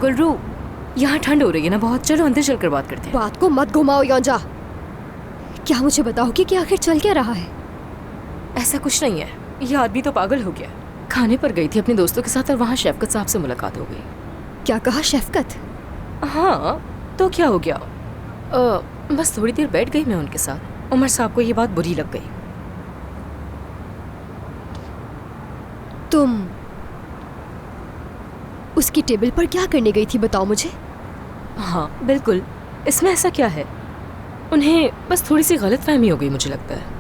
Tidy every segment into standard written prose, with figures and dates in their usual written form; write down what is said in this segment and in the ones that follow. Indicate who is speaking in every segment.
Speaker 1: गुलरू, यहाँ ठंड हो रही है ना बहुत, चलो अंदर चलकर बात करते हैं।
Speaker 2: बात को मत घुमाओ योंजा। क्या मुझे बताओगे कि आखिर चल क्या रहा है?
Speaker 1: ऐसा कुछ नहीं है, ये आदमी तो पागल हो गया। खाने पर गई थी अपने दोस्तों के साथ और वहाँ शफकत साहब से मुलाकात हो गई।
Speaker 2: क्या कहा शफकत?
Speaker 1: हाँ तो क्या हो गया, बस थोड़ी देर बैठ गई मैं उनके साथ। उमर साहब को ये बात बुरी लग गई।
Speaker 2: तुम उसकी टेबल पर क्या करने गई थी बताओ मुझे।
Speaker 1: हाँ बिल्कुल, इसमें ऐसा क्या है? उन्हें बस थोड़ी सी गलतफहमी हो गई मुझे लगता है।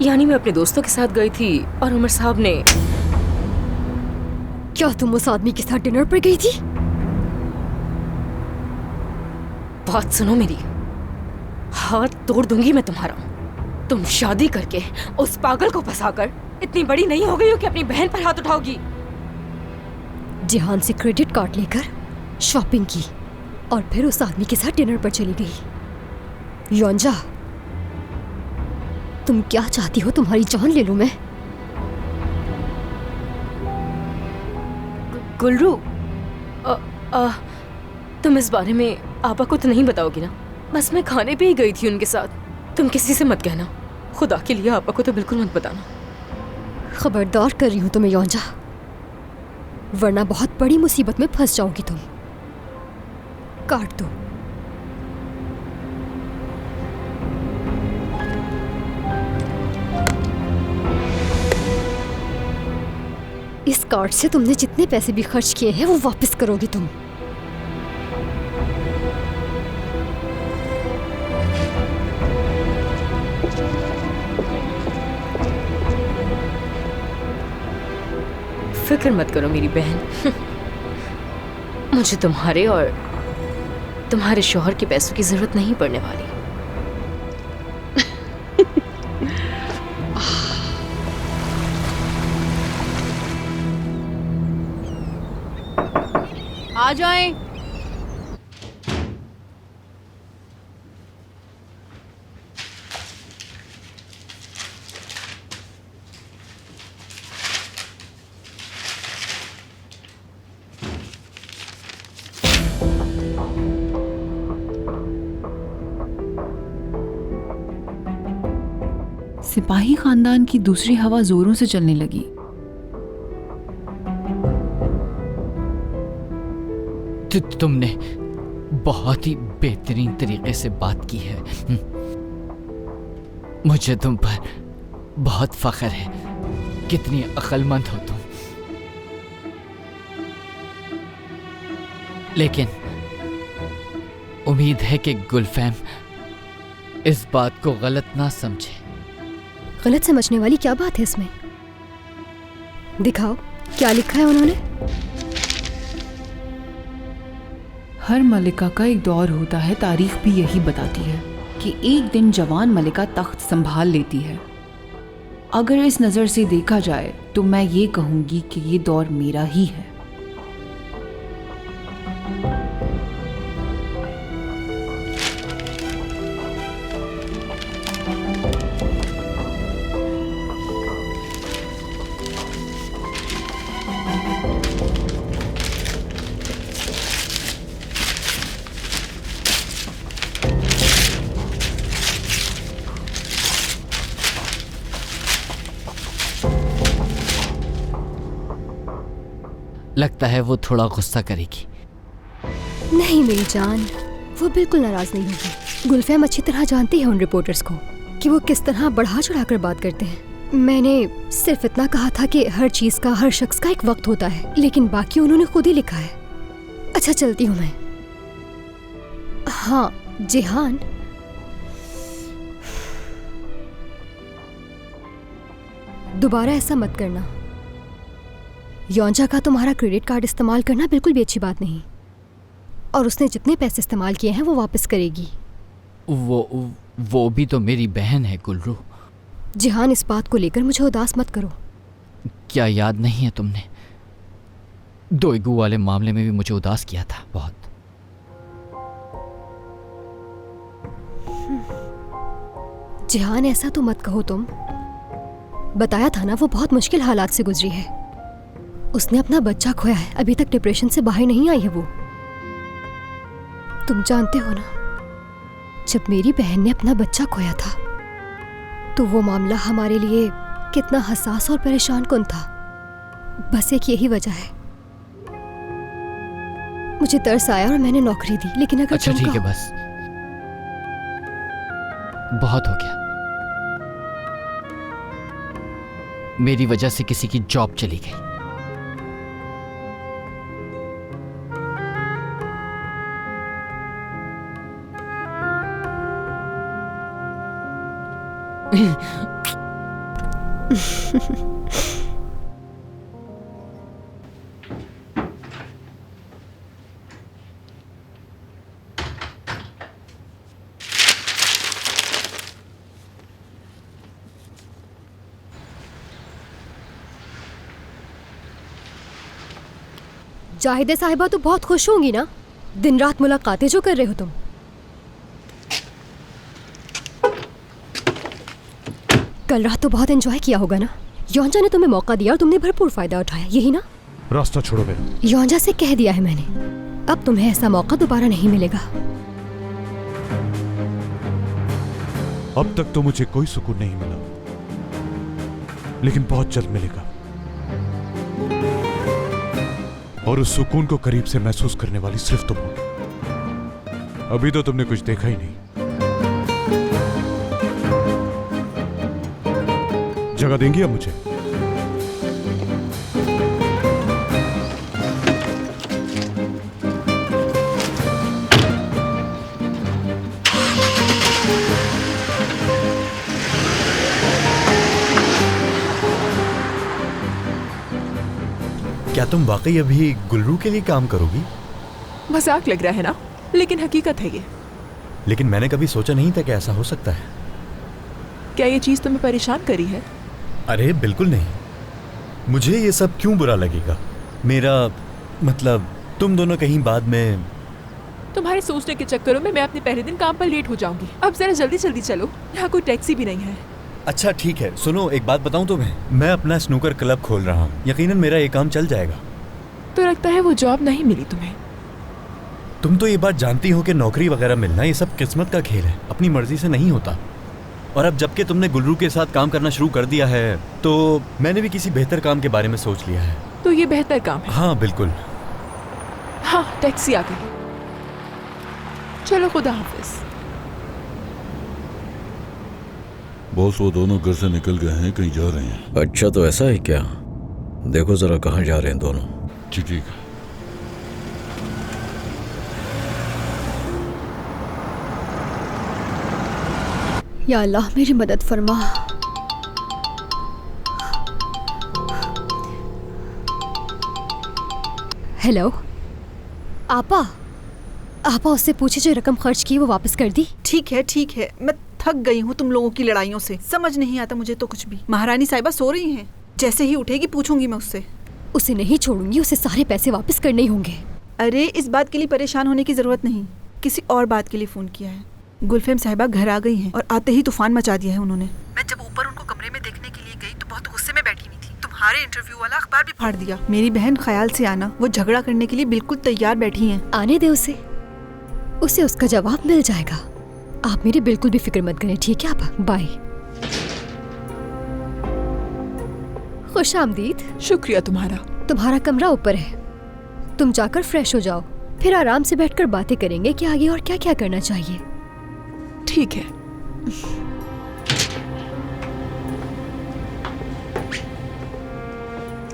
Speaker 1: यानी मैं अपने दोस्तों के साथ गई थी और उमर साहब ने।
Speaker 2: क्या तुम उस आदमी के साथ डिनर पर गई थी?
Speaker 1: बात सुनो मेरी, हाथ तोड़ दूंगी मैं तुम्हारा। तुम शादी करके उस पागल को फंसाकर इतनी बड़ी नहीं हो गई हो कि अपनी बहन पर हाथ उठाओगी।
Speaker 2: जिहान से क्रेडिट कार्ड लेकर शॉपिंग की और फिर उस आदमी के साथ डिनर पर चली गई। योंजा, तुम क्या चाहती हो? तुम्हारी जान ले लूं मैं?
Speaker 1: गुलरू, तुम इस बारे में आपा को तो नहीं बताओगी ना? बस मैं खाने पे ही गई थी उनके साथ। तुम किसी से मत कहना, खुदा के लिए आपा को तो बिल्कुल मत बताना।
Speaker 2: खबरदार कर रही हूं तुम्हें योंजा, वरना बहुत बड़ी मुसीबत में फंस जाओगी तुम। काट दो। इस कार्ड से तुमने जितने पैसे भी खर्च किए हैं वो वापस करोगी तुम।
Speaker 1: फिक्र मत करो मेरी बहन, मुझे तुम्हारे और तुम्हारे शौहर के पैसों की जरूरत नहीं पड़ने वाली।
Speaker 3: आ जाएं। सिपाही खानदान की दूसरी हवा जोरों से चलने लगी।
Speaker 4: तुमने बहुत ही बेहतरीन तरीके से बात की है। मुझे तुम पर बहुत फख्र है। कितनी अक्लमंद हो तुम। लेकिन उम्मीद है कि गुलफैम इस बात को गलत ना समझे।
Speaker 2: गलत समझने वाली क्या बात है इसमें? दिखाओ क्या लिखा है उन्होंने।
Speaker 3: हर मलिका का एक दौर होता है, तारीख भी यही बताती है कि एक दिन जवान मलिका तख्त संभाल लेती है। अगर इस नज़र से देखा जाए तो मैं ये कहूँगी कि ये दौर मेरा ही है।
Speaker 4: लगता है वो थोड़ा गुस्सा करेगी।
Speaker 2: नहीं मेरी जान, वो बिल्कुल नाराज नहीं होगी। गुलफैम अच्छी तरह जानती है उन रिपोर्टर्स को कि वो किस तरह बढ़ा चढ़ाकर बात करते हैं। मैंने सिर्फ इतना कहा था कि हर चीज का, हर शख्स का एक वक्त होता है, लेकिन बाकी उन्होंने खुद ही लिखा है। अच्छा चलती हूँ मैं। हाँ जिहान, दोबारा ऐसा मत करना। योंजा का तुम्हारा क्रेडिट कार्ड इस्तेमाल करना बिल्कुल भी अच्छी बात नहीं, और उसने जितने पैसे इस्तेमाल किए हैं वो वापस करेगी।
Speaker 4: वो भी तो मेरी बहन है गुलरू।
Speaker 2: जिहान, इस बात को लेकर मुझे उदास मत करो।
Speaker 4: क्या याद नहीं है तुमने? दोईगू वाले मामले में भी मुझे उदास किया था बहुत।
Speaker 2: जिहान, ऐसा तो मत कहो तुम। बताया था ना वो बहुत मुश्किल हालात से गुजरी है। उसने अपना बच्चा खोया है, अभी तक डिप्रेशन से बाहर नहीं आई है वो। तुम जानते हो ना, जब मेरी बहन ने अपना बच्चा खोया था तो वो मामला हमारे लिए कितना हसास और परेशान कुन था। बस एक यही वजह है। मुझे तरस आया और मैंने नौकरी दी, लेकिन अगर
Speaker 4: अच्छा
Speaker 2: तुम
Speaker 4: ठीक है,
Speaker 2: कहो-
Speaker 4: बस बहुत हो गया। मेरी वजह से किसी की जॉब चली गई।
Speaker 2: जाहिदा साहिबा तो बहुत खुश होंगी ना, दिन रात मुलाकातें जो कर रहे हो तुम। कल रात तो बहुत एंजॉय किया होगा ना। योंजा ने तुम्हें मौका दिया और तुमने भरपूर फायदा उठाया, यही ना?
Speaker 5: रास्ता छोड़ो मेरा।
Speaker 2: योंजा से कह दिया है मैंने, अब तुम्हें ऐसा मौका दोबारा नहीं मिलेगा।
Speaker 5: अब तक तो मुझे कोई सुकून नहीं मिला, लेकिन बहुत जल्द मिलेगा। और उस सुकून को करीब से महसूस करने वाली सिर्फ तुम हो। अभी तो तुमने कुछ देखा ही नहीं। जगह देंगी अब मुझे?
Speaker 6: क्या तुम वाकई अभी गुल्रू के लिए काम करोगी?
Speaker 7: मजाक लग रहा है ना, लेकिन हकीकत है ये।
Speaker 6: लेकिन मैंने कभी सोचा नहीं था कि ऐसा हो सकता है।
Speaker 7: क्या ये चीज तुम्हें परेशान करी है?
Speaker 6: अरे बिल्कुल नहीं। मुझे ये सब क्यों बुरा लगेगा? मेरा मतलब तुम दोनों कहीं बाद में।
Speaker 7: तुम्हारे सोचने के चक्करों में मैं अपने पहले दिन काम पर लेट हो जाऊंगी। अब जरा जल्दी जल्दी चलो, यहाँ कोई टैक्सी भी नहीं है।
Speaker 6: अच्छा ठीक है, सुनो एक बात बताऊं तुम्हें, मैं अपना स्नूकर क्लब खोल रहा हूँ। यकीनन मेरा ये काम चल जाएगा।
Speaker 7: तो लगता है वो जॉब नहीं मिली तुम्हें।
Speaker 6: तुम तो ये बात जानती हो कि नौकरी वगैरह मिलना ये सब किस्मत का खेल है, अपनी मर्जी से नहीं होता। और अब जबकि तुमने गुल्रू के साथ काम करना शुरू कर दिया है तो मैंने भी किसी बेहतर काम के बारे में सोच लिया है।
Speaker 7: तो ये बेहतर काम है।
Speaker 6: हाँ बिल्कुल।
Speaker 7: हाँ, टैक्सी आ गई। चलो, खुदा हाफिज।
Speaker 8: बॉस, वो दोनों घर से निकल गए हैं, कहीं जा रहे हैं।
Speaker 9: अच्छा, तो ऐसा है क्या? देखो जरा कहाँ जा रहे हैं दोनों।
Speaker 8: ठीक है।
Speaker 2: या अल्लाह मेरी मदद फरमा। हेलो आपा, आपा उससे पूछे जो रकम खर्च की वो वापस कर दी?
Speaker 10: ठीक है, मैं थक गई हूँ तुम लोगों की लड़ाइयों से। समझ नहीं आता मुझे तो कुछ भी। महारानी साहिबा सो रही हैं, जैसे ही उठेगी पूछूंगी मैं उससे।
Speaker 2: उसे नहीं छोड़ूंगी, उसे सारे पैसे वापस करने ही होंगे।
Speaker 10: अरे इस बात के लिए परेशान होने की जरूरत नहीं, किसी और बात के लिए फोन किया है। गुलफेम साहिबा घर आ गई हैं और आते ही तूफान मचा दिया है उन्होंने। मैं जब ऊपर उनको कमरे में देखने के लिए गई तो बहुत गुस्से में बैठी हुई थी। तुम्हारे इंटरव्यू वाला अखबार भी फाड़ दिया। मेरी बहन ख्याल से आना, वो झगड़ा करने के लिए बिल्कुल तैयार बैठी हैं।
Speaker 2: आने दे उसे उसका जवाब मिल जाएगा। आप मेरी बिल्कुल भी फिक्र मत करें, ठीक है आपा? बाय। खुश आमदीद।
Speaker 7: शुक्रिया तुम्हारा।
Speaker 2: तुम्हारा कमरा ऊपर है, तुम जाकर फ्रेश हो जाओ, फिर आराम से बैठकर बातें करेंगे कि आगे और क्या क्या करना चाहिए।
Speaker 7: ठीक है।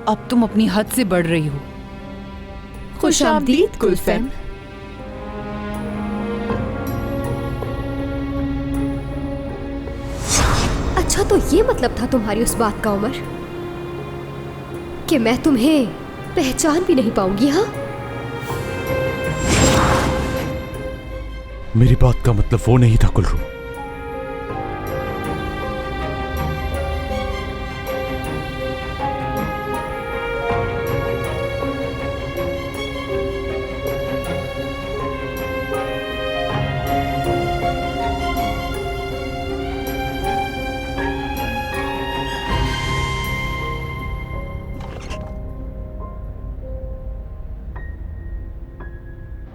Speaker 3: अब तुम अपनी हद से बढ़ रही हो।
Speaker 7: खुश आमदीद गुलफेम।
Speaker 2: अच्छा, तो ये मतलब था तुम्हारी उस बात का उमर कि मैं तुम्हें पहचान भी नहीं पाऊंगी? हाँ,
Speaker 5: मेरी बात का मतलब वो नहीं था गुल्रू।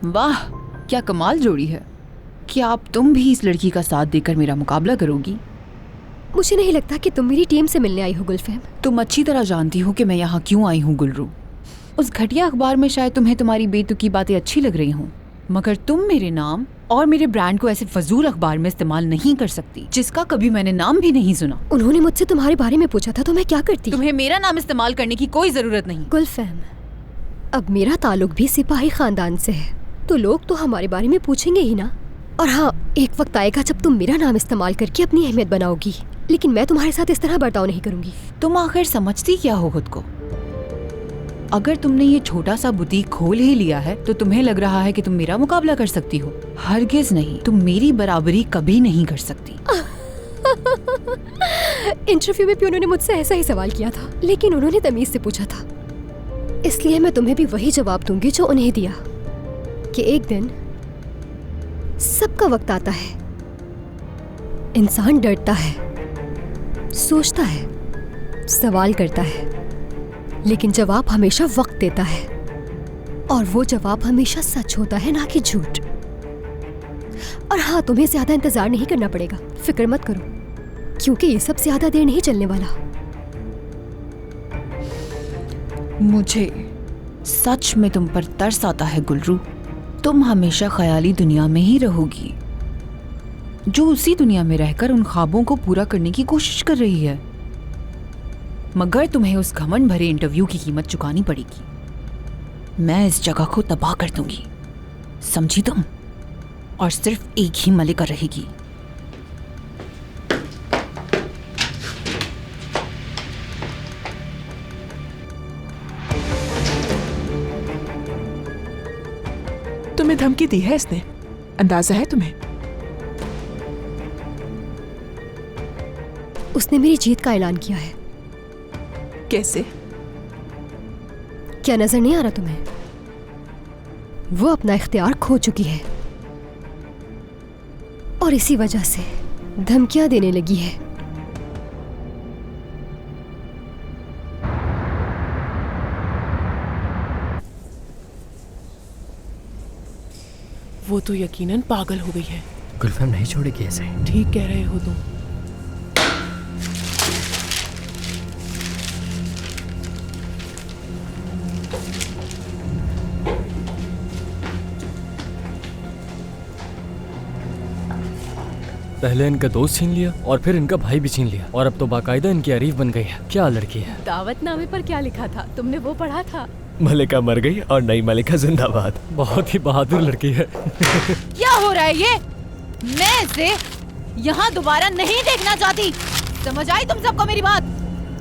Speaker 3: वाह, क्या कमाल जोड़ी है। क्या अब तुम भी इस लड़की का साथ देकर मेरा मुकाबला करोगी?
Speaker 2: मुझे नहीं लगता कि तुम मेरी टीम से मिलने आई हो गुलफहम।
Speaker 3: तुम अच्छी तरह जानती हो कि मैं यहाँ क्यों आई हूँ गुलरू। उस घटिया अखबार में शायद तुम्हें तुम्हारी बेतुकी बातें अच्छी लग रही हों, मगर तुम मेरे नाम और मेरे ब्रांड को ऐसे फजूल अखबार में इस्तेमाल नहीं कर सकती जिसका कभी मैंने नाम भी नहीं सुना।
Speaker 2: उन्होंने मुझसे तुम्हारे बारे में पूछा था तो मैं क्या करती?
Speaker 3: तुम्हें मेरा नाम इस्तेमाल करने की कोई जरूरत नहीं।
Speaker 2: गुलफहम, अब मेरा ताल्लुक भी सिपाही खानदान से है, तो लोग तो हमारे बारे में पूछेंगे ही ना। और हाँ, एक वक्त आएगा जब तुम मेरा नाम इस्तेमाल करके अपनी अहमियत बनाओगी, लेकिन मैं तुम्हारे साथ इस तरह बर्ताव नहीं करूंगी।
Speaker 3: तुम आखिर समझती क्या हो खुद को? अगर तुमने ये छोटा सा बुटीक खोल ही लिया है तो तुम्हें लग रहा है कि तुम मेरा मुकाबला कर सकती हो। हरगिज नहीं, तुम मेरी बराबरी कभी नहीं कर सकती।
Speaker 2: इंटरव्यू में भी उन्होंने मुझसे ऐसा ही सवाल किया था, लेकिन उन्होंने तमीज से पूछा था, इसलिए मैं तुम्हें भी वही जवाब दूंगी जो उन्हें दिया कि एक दिन सबका वक्त आता है, इंसान डरता है, सोचता है, सवाल करता है, लेकिन जवाब हमेशा वक्त देता है, और वो जवाब हमेशा सच होता है, ना कि झूठ। और हाँ, तुम्हें ज्यादा इंतजार नहीं करना पड़ेगा, फिक्र मत करो, क्योंकि ये सब ज्यादा देर नहीं चलने वाला।
Speaker 3: मुझे सच में तुम पर तरस आता है गुलरू। तुम हमेशा ख्याली दुनिया में ही रहोगी, जो उसी दुनिया में रहकर उन ख्वाबों को पूरा करने की कोशिश कर रही है, मगर तुम्हें उस घमंड भरे इंटरव्यू की कीमत चुकानी पड़ेगी। मैं इस जगह को तबाह कर दूंगी, समझी तुम? और सिर्फ एक ही मलिका रहेगी।
Speaker 7: तुम्हें धमकी दी है इसने, अंदाजा है तुम्हें?
Speaker 2: उसने मेरी जीत का ऐलान किया है।
Speaker 7: कैसे?
Speaker 2: क्या नजर नहीं आ रहा तुम्हें? वो अपना इख्तियार खो चुकी है और इसी वजह से धमकियां देने लगी है।
Speaker 7: वो तो यकीनन पागल हो गई है।
Speaker 11: गुलफहम नहीं छोड़ेगी ऐसे।
Speaker 7: ठीक कह रहे हो तुम।
Speaker 11: पहले इनका दोस्त छीन लिया और फिर इनका भाई भी छीन लिया, और अब तो बाकायदा इनकी अरीफ बन गई है। क्या लड़की है।
Speaker 1: दावतनामे पर क्या लिखा था? तुमने वो पढ़ा था?
Speaker 11: मलिका मर गई और नई मलिका जिंदाबाद। बहुत ही बहादुर लड़की है।
Speaker 3: क्या हो रहा है ये? मैं इसे यहाँ दोबारा नहीं देखना चाहती। समझ आई तुम सबको मेरी बात?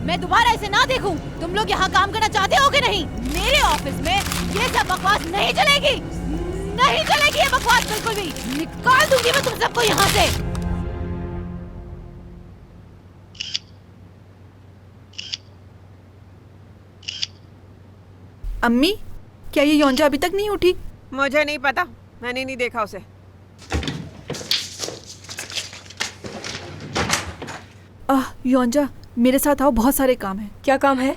Speaker 3: मैं दोबारा इसे ना देखूं। तुम लोग यहाँ काम करना चाहते हो कि नहीं? मेरे ऑफिस में ये सब बकवास नहीं चलेगी, नहीं चलेगी ये बकवास बिल्कुल भी। निकाल दूंगी मैं तुम सबको यहाँ से।
Speaker 10: अम्मी, क्या ये योंजा अभी तक नहीं उठी?
Speaker 12: मुझे नहीं पता, मैंने नहीं देखा उसे।
Speaker 10: योंजा, मेरे साथ आओ, बहुत सारे काम हैं।
Speaker 1: क्या काम है?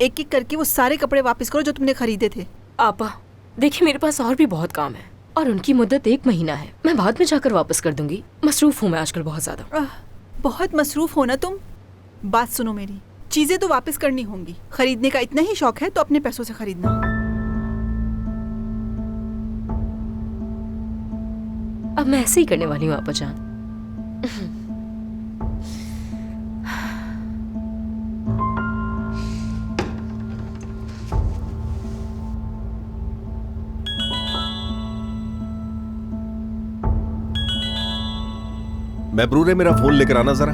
Speaker 10: एक एक करके वो सारे कपड़े वापस करो जो तुमने खरीदे थे।
Speaker 1: आपा, देखिए मेरे पास और भी बहुत काम है और उनकी मुद्दत 1 महीना है। मैं बाद में जाकर वापस कर दूंगी। मसरूफ हूँ मैं आजकल बहुत ज्यादा।
Speaker 10: बहुत मसरूफ हो ना तुम। बात सुनो मेरी, चीजें तो वापस करनी होंगी। खरीदने का इतना ही शौक है तो अपने पैसों से खरीदना।
Speaker 1: अब मैं ऐसे ही करने वाली हूँ आपा जान।
Speaker 13: महबरूर है, मेरा फोन लेकर आना जरा।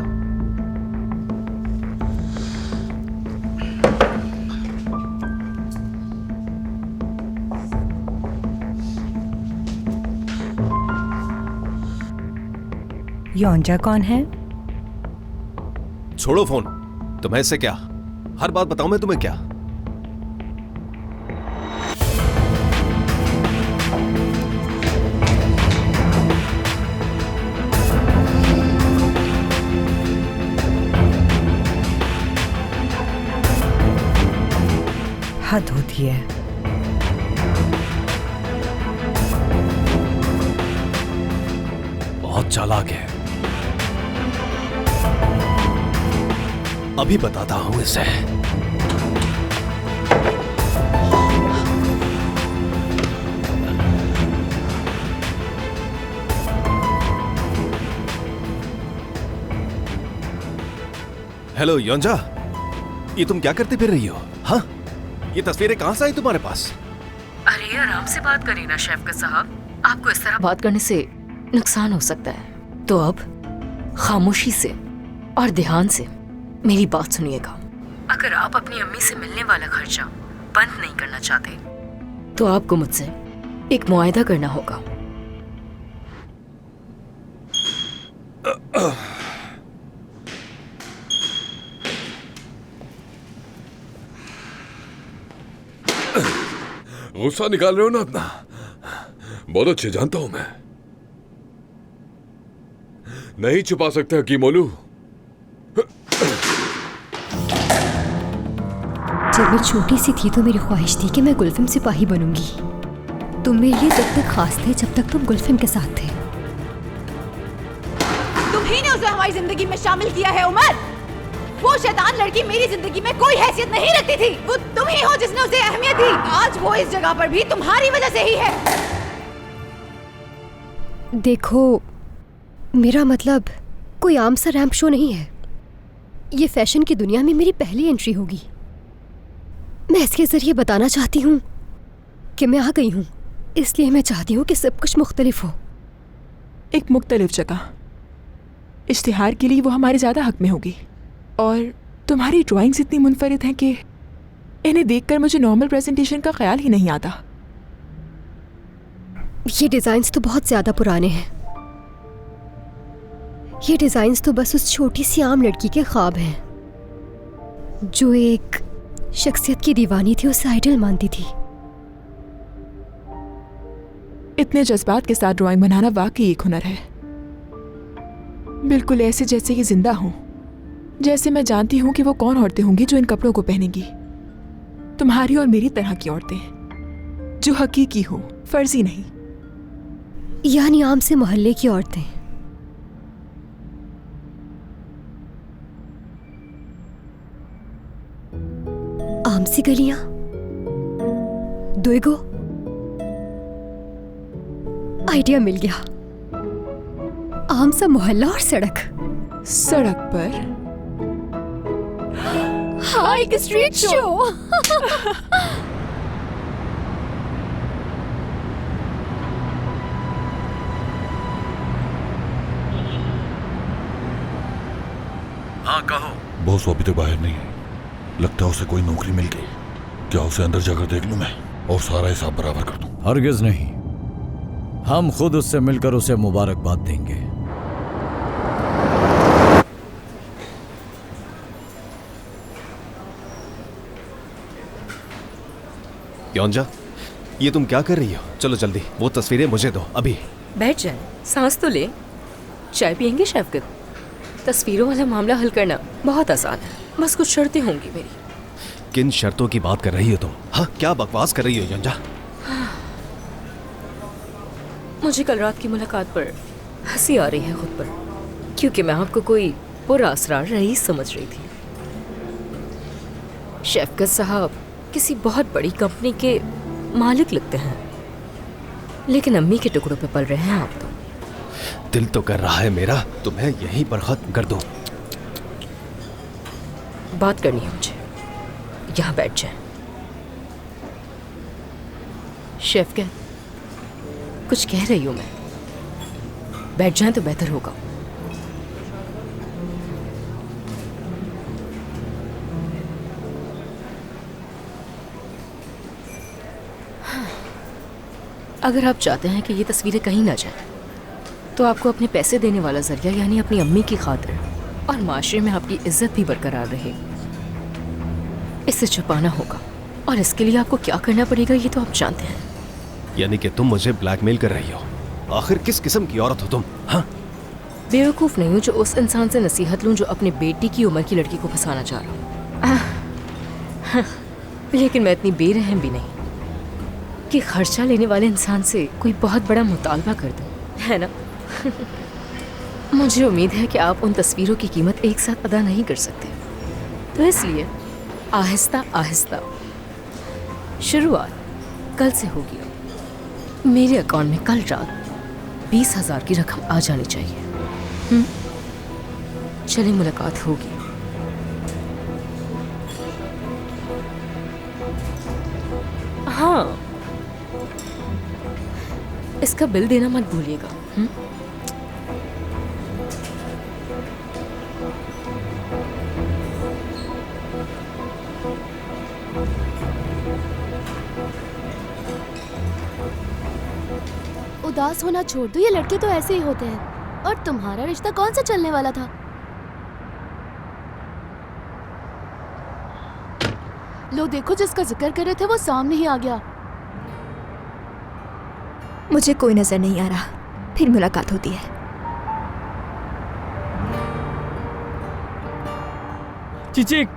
Speaker 14: योंजा कौन है?
Speaker 13: छोड़ो फोन, तुम्हें इससे क्या? हर बात बताऊं मैं तुम्हें क्या?
Speaker 14: हद होती है।
Speaker 13: बहुत चालाक है। अभी बताता हूं इसे। हेलो योंजा, ये तुम क्या करते फिर रही हो? हाँ, ये तस्वीरें कहां से आई तुम्हारे पास?
Speaker 1: अरे आराम से बात करिए ना शेफकत साहब, आपको इस तरह बात करने से नुकसान हो सकता है। तो अब खामोशी से और ध्यान से मेरी बात सुनिएगा। अगर आप अपनी अम्मी से मिलने वाला खर्चा बंद नहीं करना चाहते तो आपको मुझसे एक मुआहदा करना होगा।
Speaker 15: गुस्सा निकाल रहे हो ना अपना? बहुत अच्छे जानता हूं मैं। नहीं छुपा सकते हकीम ओलू।
Speaker 2: जब मैं छोटी सी थी तो मेरी ख्वाहिश थी कि मैं गुलफिम सिपाही बनूंगी। तुम मेरे लिए तब तक खास थे जब तक तुम गुलफिम के साथ थे।
Speaker 16: तुम ही ने उसे हमारी जिंदगी में शामिल किया है उमर। वो शैतान लड़की मेरी जिंदगी में कोई हैसियत नहीं रखती थी। वो तुम ही हो जिसने उसे अहमियत दी। आज वो इस जगह पर भी तुम्हारी वजह से ही है।
Speaker 2: देखो, मेरा मतलब कोई आम सा रैंप शो नहीं है। ये फैशन की दुनिया में मेरी पहली एंट्री होगी। मैं इसके जरिए बताना चाहती हूँ कि मैं आ गई हूँ, इसलिए मैं चाहती हूँ कि सब कुछ मुख्तलिफ हो।
Speaker 7: एक मुख्तलिफ जगह, इश्तिहार के लिए वो हमारे ज़्यादा हक में होगी। और तुम्हारी ड्राइंग्स इतनी मुनफरिद हैं कि इन्हें देखकर मुझे नॉर्मल प्रेजेंटेशन का ख्याल ही नहीं आता।
Speaker 2: ये डिज़ाइंस तो बहुत ज़्यादा पुराने हैं। ये डिज़ाइंस तो बस उस छोटी सी आम लड़की के ख्वाब हैं जो एक शख्सियत की दीवानी थी, उसे आइडल मानती थी।
Speaker 7: इतने जज्बात के साथ ड्राइंग बनाना वाकई एक हुनर है। बिल्कुल ऐसे जैसे ये जिंदा हूं, जैसे मैं जानती हूं कि वो कौन औरतें होंगी जो इन कपड़ों को पहनेंगी। तुम्हारी और मेरी तरह की औरतें जो हकीकी हो, फर्जी नहीं।
Speaker 2: यानी आम से मोहल्ले की औरतें। आम सी गलियां, दोएगो। आइडिया मिल गया। आम सा मोहल्ला और सड़क।
Speaker 7: सड़क पर
Speaker 2: हाँ, एक स्ट्रीट शो।
Speaker 13: हाँ कहो।
Speaker 8: बॉस अभी तक बाहर नहीं है। लगता है उसे कोई नौकरी मिल गई। क्या उसे अंदर जाकर देख लूं मैं और सारा हिसाब बराबर कर दूं?
Speaker 9: हरगिज नहीं। हम खुद उससे मिलकर उसे मुबारकबाद देंगे।
Speaker 13: योंजा, ये तुम क्या कर रही हो? चलो जल्दी वो तस्वीरें मुझे दो अभी।
Speaker 1: बैठ जाए, सांस तो ले। चाय पियेंगे शेफकत? तस्वीरों वाला मामला हल करना बहुत आसान है, बस कुछ शर्तें होंगी मेरी।
Speaker 13: किन शर्तों की बात कर रही हो तुम? हाँ, क्या बकवास कर रही हो योंजा?
Speaker 1: मुझे कल रात की मुलाकात पर हंसी आ रही है खुद पर, क्योंकि मैं आपको कोई बुरा असरार रईस समझ रही थी। शेफकत साहब किसी बहुत बड़ी कंपनी के मालिक लगते हैं, लेकिन अम्मी के टुकड़ों पे पल रहे हैं आप तो।
Speaker 13: दिल तो कर रहा है मेरा तुम्हें यहीं पर खत्म कर दूं।
Speaker 1: बात करनी है मुझे, यहाँ बैठ जाए। शेफकत, कुछ कह रही हूँ मैं, बैठ जाए तो बेहतर होगा। अगर आप चाहते हैं कि ये तस्वीरें कहीं ना जाए, तो आपको अपने पैसे देने वाला जरिया यानी अपनी अम्मी की खातिर और माशरे में आपकी इज्जत भी बरकरार रहे, इसे छुपाना होगा। और इसके लिए आपको क्या करना पड़ेगा ये तो आप जानते हैं।
Speaker 13: यानी कि तुम मुझे ब्लैकमेल कर रही हो? आखिर किस किस्म की औरत हो तुम? हाँ,
Speaker 1: बेवकूफ़ नहीं हूँ जो उस इंसान से नसीहत लूँ जो अपने बेटी की उम्र की लड़की को फंसाना चाह रहा हूँ। लेकिन मैं इतनी बेरहम भी नहीं कि खर्चा लेने वाले इंसान से कोई बहुत बड़ा मुतालबा कर दूँ, है ना? मुझे उम्मीद है कि आप उन तस्वीरों की कीमत एक साथ अदा नहीं कर सकते, तो इसलिए आहिस्ता आहिस्ता शुरुआत कल से होगी। मेरे अकाउंट में कल रात 20,000 की रकम आ जानी चाहिए। चलिए मुलाकात होगी। हाँ, इसका बिल देना मत भूलिएगा।
Speaker 17: उदास होना छोड़ दो, ये लड़के तो ऐसे ही होते हैं। और तुम्हारा रिश्ता कौन सा चलने वाला था? लो देखो, जिसका जिक्र कर रहे थे वो सामने ही आ गया।
Speaker 2: मुझे कोई नजर नहीं आ रहा, फिर मुलाकात होती है।
Speaker 18: चिचिक,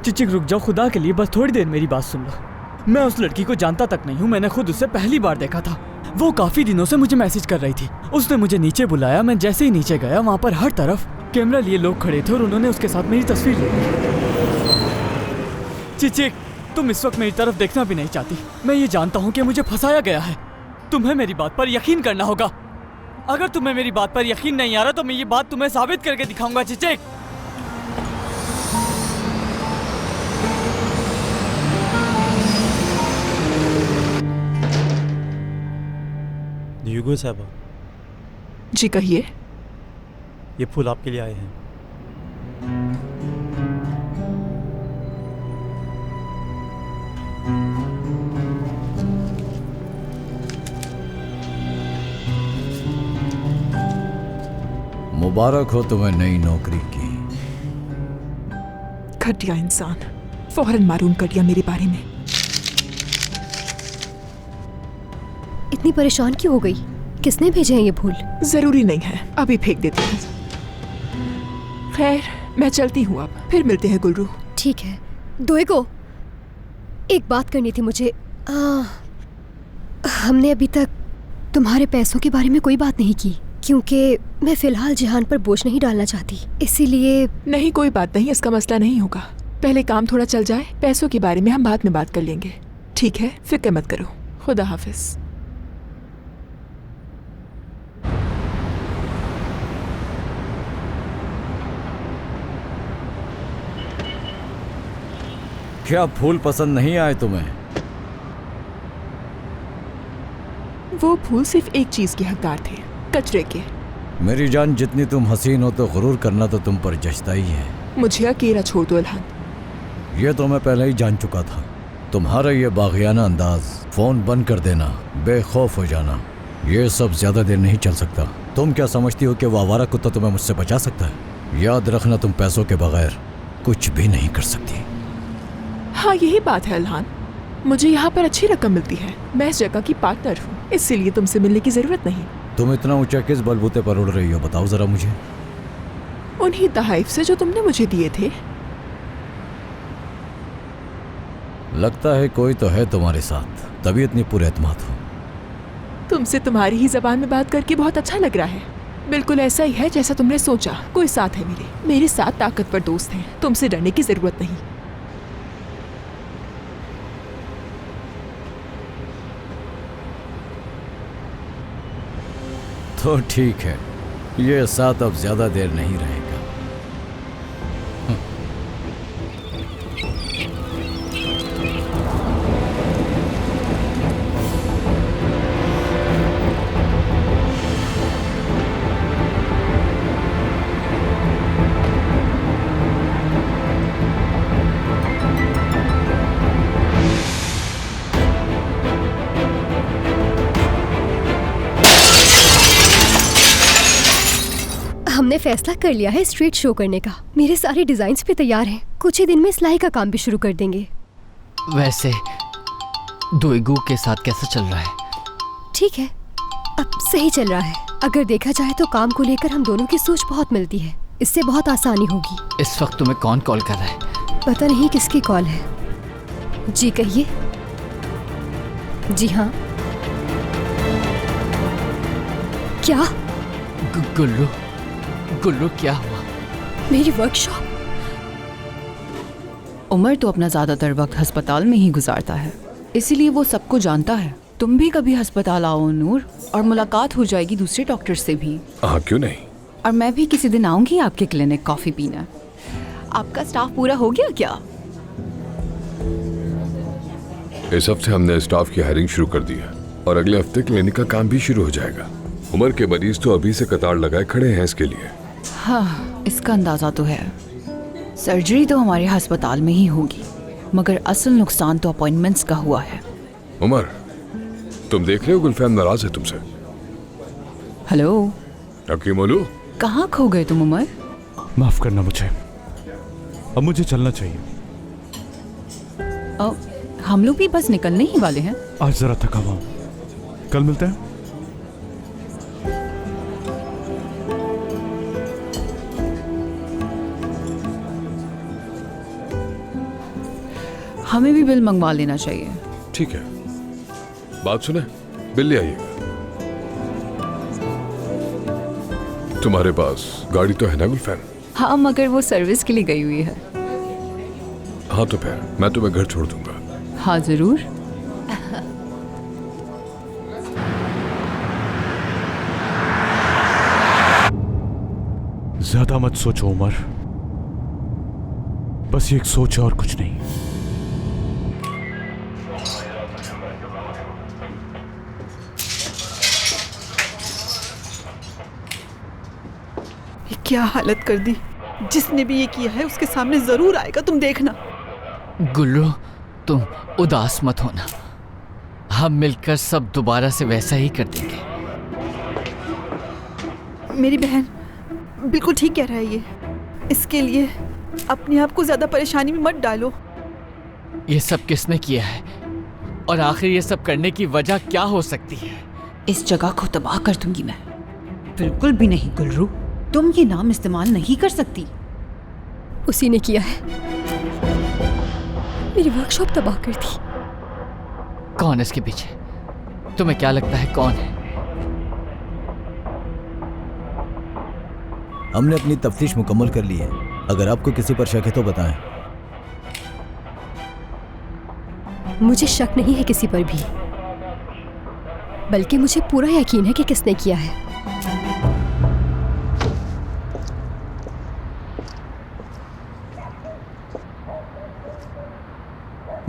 Speaker 18: चिचिक रुक जाओ खुदा के लिए, बस थोड़ी देर मेरी बात सुन लो। मैं उस लड़की को जानता तक नहीं हूँ, मैंने खुद उससे पहली बार देखा था। वो काफी दिनों से मुझे मैसेज कर रही थी। उसने मुझे नीचे बुलाया, मैं जैसे ही नीचे गया वहाँ पर हर तरफ कैमरा लिए लोग खड़े थे और उन्होंने उसके साथ मेरी तस्वीर ली। चिचिक, तुम इस वक्त मेरी तरफ देखना भी नहीं चाहती। मैं ये जानता हूँ कि मुझे फंसाया गया है। तुम्हें मेरी बात पर यकीन करना होगा। अगर तुम्हें मेरी बात पर यकीन नहीं आ रहा तो मैं ये बात तुम्हें साबित करके दिखाऊंगा। चिचिक,
Speaker 19: युगो साहबा।
Speaker 7: जी कहिए।
Speaker 19: ये फूल आपके लिए आए हैं।
Speaker 9: मुबारक हो तुम्हें नई नौकरी की।
Speaker 7: घटिया इंसान, फौरन मालूम कर दिया मेरे बारे में।
Speaker 2: इतनी परेशान क्यों हो गई? किसने भेजे हैं ये फूल?
Speaker 7: जरूरी नहीं है, अभी फेंक देती हूँ। खैर, मैं चलती हूँ अब, फिर मिलते हैं गुलरू।
Speaker 2: ठीक है। दोएगो, एक बात करनी थी मुझे। हमने अभी तक तुम्हारे पैसों के बारे में कोई बात नहीं की, क्योंकि मैं फिलहाल जिहान पर बोझ नहीं डालना चाहती, इसीलिए।
Speaker 7: नहीं, कोई बात नहीं, इसका मसला नहीं होगा। पहले काम थोड़ा चल जाए, पैसों के बारे में हम बाद में बात कर लेंगे। ठीक है, फिक्र मत करो। खुदा हाफिज।
Speaker 9: क्या फूल पसंद नहीं आए तुम्हें?
Speaker 7: वो फूल सिर्फ एक चीज के हकदार थे, कचरे के।
Speaker 9: मेरी जान, जितनी तुम हसीन हो तो गुरूर करना तो तुम पर जचता ही है।
Speaker 7: मुझे अकेला छोड़ दो इल्हान।
Speaker 9: ये तो मैं पहले ही जान चुका था। तुम्हारा ये बागियाना अंदाज, फोन बंद कर देना, बेखौफ हो जाना, ये सब ज्यादा देर नहीं चल सकता। तुम क्या समझती हो कि वो आवारा कुत्ता तुम्हें मुझसे बचा सकता है? याद रखना, तुम पैसों के बगैर कुछ भी नहीं कर सकती।
Speaker 7: हाँ, यही बात है इल्हान। मुझे यहाँ पर अच्छी रकम मिलती है, मैं इस जगह की पार्टनर हूँ, इसीलिए तुमसे मिलने की जरूरत नहीं।
Speaker 9: तुम इतना ऊंचा किस बलबूते पर उड़ रही हो, बताओ जरा मुझे।
Speaker 7: उन्हीं तहाइफ से जो तुमने मुझे दिए थे।
Speaker 9: लगता है कोई तो है तुम्हारे साथ, तभी इतनी पुरएतमाद हो।
Speaker 7: तुमसे तुम्हारी ही जबान में बात करके बहुत अच्छा लग रहा है। बिल्कुल ऐसा ही है जैसा तुमने सोचा। कोई साथ है मेरे साथ ताकतवर दोस्त हैं, तुमसे डरने की जरूरत नहीं।
Speaker 9: तो ठीक है, ये साथ अब ज्यादा देर नहीं रहेगा।
Speaker 2: हमने फैसला कर लिया है स्ट्रीट शो करने का। मेरे सारे डिजाइन्स भी तैयार हैं। कुछ ही दिन में सिलाई का काम भी शुरू कर देंगे।
Speaker 4: वैसे दोएगू के साथ कैसा चल रहा है?
Speaker 2: ठीक है, अब सही चल रहा है। अगर देखा जाए तो काम को लेकर हम दोनों की सोच बहुत मिलती है, इससे बहुत आसानी होगी।
Speaker 4: इस वक्त तुम्हें कौन कॉल कर रहा है?
Speaker 2: पता नहीं किसकी कॉल है। जी कहिए। जी हाँ। क्या?
Speaker 4: गुल्लू। गुल्लू क्या हुआ?
Speaker 2: मेरी वर्कशॉप।
Speaker 3: उमर तो अपना ज़्यादातर वक्त अस्पताल में ही गुजारता है, इसीलिए वो सबको जानता है। तुम भी कभी अस्पताल आओ नूर, और मुलाकात हो जाएगी दूसरे डॉक्टर से भी।
Speaker 15: हाँ, क्यों नहीं।
Speaker 3: और मैं भी किसी दिन आऊंगी आपके क्लिनिक कॉफ़ी पीना। आपका स्टाफ पूरा हो गया क्या?
Speaker 15: इस हफ्ते हमने स्टाफ की हायरिंग शुरू कर दी है और अगले हफ्ते क्लिनिक का काम भी शुरू हो जाएगा। उमर के मरीज तो अभी से कतार लगाए खड़े हैं इसके लिए।
Speaker 3: हाँ, इसका अंदाज़ा तो है। सर्जरी तो हमारे अस्पताल में ही होगी, मगर असल नुकसान तो अपॉइंटमेंट्स का हुआ है।
Speaker 15: उमर, तुम देख रहे हो गुलफैम नाराज है तुमसे।
Speaker 3: हेलो
Speaker 5: हकीमोलू,
Speaker 3: कहाँ खो गए तुम उमर?
Speaker 5: माफ करना मुझे, अब मुझे चलना चाहिए।
Speaker 3: हम लोग भी बस निकलने ही वाले हैं।
Speaker 5: आज जरा थका हुआ हूं, कल मिलते हैं।
Speaker 3: हमें भी बिल मंगवा लेना चाहिए।
Speaker 15: ठीक है, बात सुने, बिल ले आइएगा। तुम्हारे पास गाड़ी तो है ना गुलफैम?
Speaker 3: हाँ, मगर वो सर्विस के लिए गई हुई है।
Speaker 15: हाँ तो फिर मैं तुम्हें घर छोड़ दूंगा।
Speaker 3: हाँ जरूर।
Speaker 5: ज्यादा मत सोचो उमर, बस ये एक सोच है और कुछ नहीं।
Speaker 10: ये क्या हालत कर दी। जिसने भी ये किया है उसके सामने जरूर आएगा, तुम देखना।
Speaker 4: गुल्लू, तुम उदास मत होना, हम मिलकर सब दोबारा से वैसा ही कर देंगे।
Speaker 10: मेरी बहन बिल्कुल ठीक कह रहा है ये। इसके लिए अपने आप को ज्यादा परेशानी में मत डालो।
Speaker 4: ये सब किसने किया है और आखिर ये सब करने की वजह क्या हो सकती है?
Speaker 3: इस जगह को तबाह कर दूंगी मैं। बिल्कुल भी नहीं गुल्रू, तुम ये नाम इस्तेमाल नहीं कर सकती।
Speaker 2: उसी ने किया है, मेरी वर्कशॉप तबाह कर दी।
Speaker 4: कौन है इसके पीछे? तुम्हें क्या लगता है कौन है?
Speaker 9: हमने अपनी तफ्तीश मुकम्मल कर ली है। अगर आपको किसी पर शक है तो बताएं।
Speaker 2: मुझे शक नहीं है किसी पर भी, बल्कि मुझे पूरा यकीन है कि किसने किया है।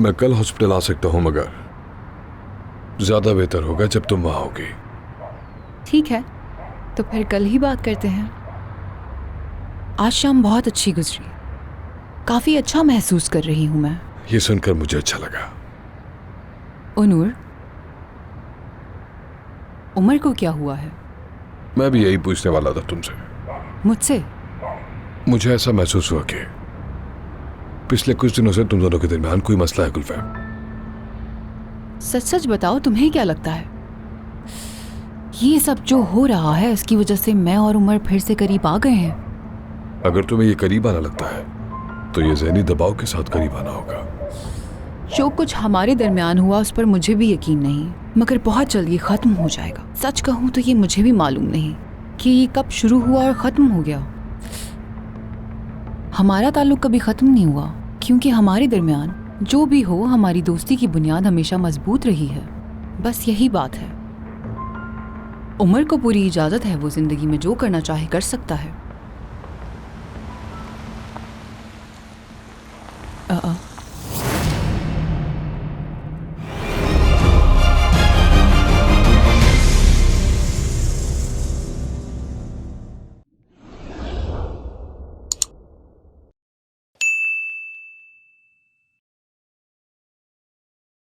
Speaker 15: मैं कल हॉस्पिटल आ सकता हूं, मगर ज्यादा बेहतर होगा जब तुम वहां होगी।
Speaker 3: ठीक है, तो फिर कल ही बात करते हैं। आज शाम बहुत अच्छी गुजरी, काफी अच्छा महसूस कर रही हूं मैं।
Speaker 15: ये सुनकर मुझे अच्छा लगा।
Speaker 3: नूर, उमर को क्या हुआ है?
Speaker 15: मैं भी यही पूछने वाला था तुमसे।
Speaker 3: मुझसे?
Speaker 15: मुझे ऐसा महसूस हुआ कि पिछले कुछ दिनों से तुम दोनों के दरमियान कोई मसला है गुलफैम।
Speaker 3: सच सच बताओ, तुम्हें क्या लगता है ये सब जो हो रहा है इसकी वजह से मैं और उमर फिर से करीब आ गए हैं?
Speaker 15: अगर तुम्हें ये करीब आना लगता है तो ये ज़हनी दबाव के साथ करीब आना होगा।
Speaker 3: जो कुछ हमारे दरमियान हुआ उस पर मुझे भी यकीन नहीं, मगर बहुत जल्द ये खत्म हो जाएगा। सच कहूँ तो ये मुझे भी मालूम नहीं कि ये कब शुरू हुआ और खत्म हो गया। हमारा ताल्लुक कभी खत्म नहीं हुआ, क्योंकि हमारे दरमियान जो भी हो हमारी दोस्ती की बुनियाद हमेशा मजबूत रही है। बस यही बात है। उमर को पूरी इजाजत है, वो जिंदगी में जो करना चाहे कर सकता है।